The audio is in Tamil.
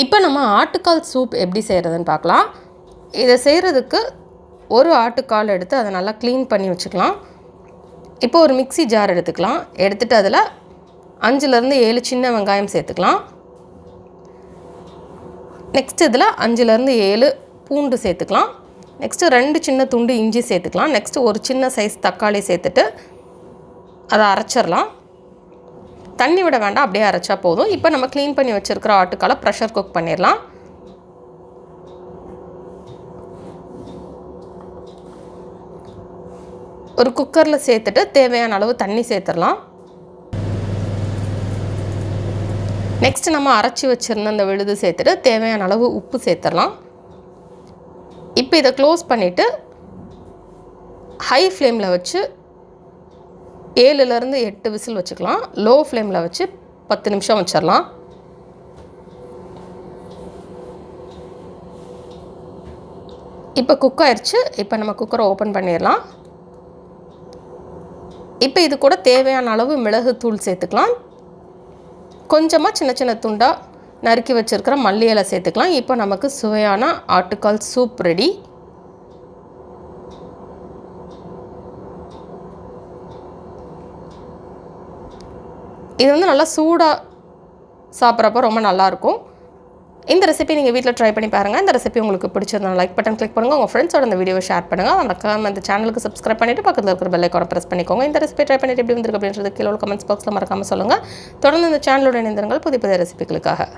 இப்போ நம்ம ஆட்டுக்கால் சூப் எப்படி செய்கிறதுன்னு பார்க்கலாம். இதை செய்கிறதுக்கு ஒரு ஆட்டுக்கால் எடுத்து அதை நல்லா க்ளீன் பண்ணி வச்சுக்கலாம். இப்போ ஒரு மிக்ஸி ஜார் எடுத்துக்கலாம். எடுத்துகிட்டு அதில் 5லேருந்து 7 சின்ன வெங்காயம் சேர்த்துக்கலாம். நெக்ஸ்ட் இதில் 5லேருந்து 7 பூண்டு சேர்த்துக்கலாம். நெக்ஸ்ட்டு 2 சின்ன துண்டு இஞ்சி சேர்த்துக்கலாம். நெக்ஸ்ட்டு ஒரு சின்ன சைஸ் தக்காளி சேர்த்துட்டு அதை அரைச்சிடலாம். தண்ணி விட வேண்டாம், அப்படியே அரைச்சா போதும். இப்போ நம்ம க்ளீன் பண்ணி வச்சுருக்கிற ஆட்டுக்காலை ப்ரெஷர் குக் பண்ணிடலாம். ஒரு குக்கரில் சேர்த்துட்டு தேவையான அளவு தண்ணி சேர்த்துடலாம். நெக்ஸ்ட் நம்ம அரைச்சி வச்சுருந்த அந்த விழுது சேர்த்துட்டு தேவையான அளவு உப்பு சேர்த்துடலாம். இப்போ இதை க்ளோஸ் பண்ணிவிட்டு ஹை ஃப்ளேமில் வச்சு 7லேருந்து 8 விசில் வச்சுக்கலாம். லோ ஃப்ளேமில் வச்சு 10 நிமிஷம் வச்சிடலாம். இப்போ குக் ஆயிடுச்சு. இப்போ நம்ம குக்கரை ஓப்பன் பண்ணிடலாம். இப்போ இது கூட தேவையான அளவு மிளகுத்தூள் சேர்த்துக்கலாம். கொஞ்சமாக சின்ன சின்ன துண்டாக நறுக்கி வச்சுருக்கிற மல்லி இலை சேர்த்துக்கலாம். இப்போ நமக்கு சுவையான ஆட்டுக்கால் சூப் ரெடி. இது வந்து நல்லா சூடாக சாப்பிட்றப்போ ரொம்ப நல்லாயிருக்கும். இந்த ரெசிபி நீங்கள் வீட்டில் ட்ரை பண்ணி பாருங்கள். இந்த ரெசிபி உங்களுக்கு பிடிச்சிருந்தா லைக் பட்டன் கிளிக் பண்ணுங்கள். உங்கள் ஃப்ரெண்ட்ஸோட இந்த வீடியோவை ஷேர் பண்ணுங்கள். மறக்காம இந்த சேனலுக்கு சப்ஸ்கிரைப் பண்ணிவிட்டு பக்கத்தில் இருக்கிற பெல் ஐக்கானை ப்ரெஸ் பண்ணிக்கோங்க. இந்த ரெசிபி ட்ரை பண்ணிட்டு எப்படி வந்திருக்கு அப்படின்றது கீழே கமெண்ட்ஸ் பாக்ஸில் மறக்காமல் சொல்லுங்கள். தொடர்ந்து இந்த சேனலோட இணைந்திருங்கள் புதிய புதிய ரெசிபிகளுக்காக.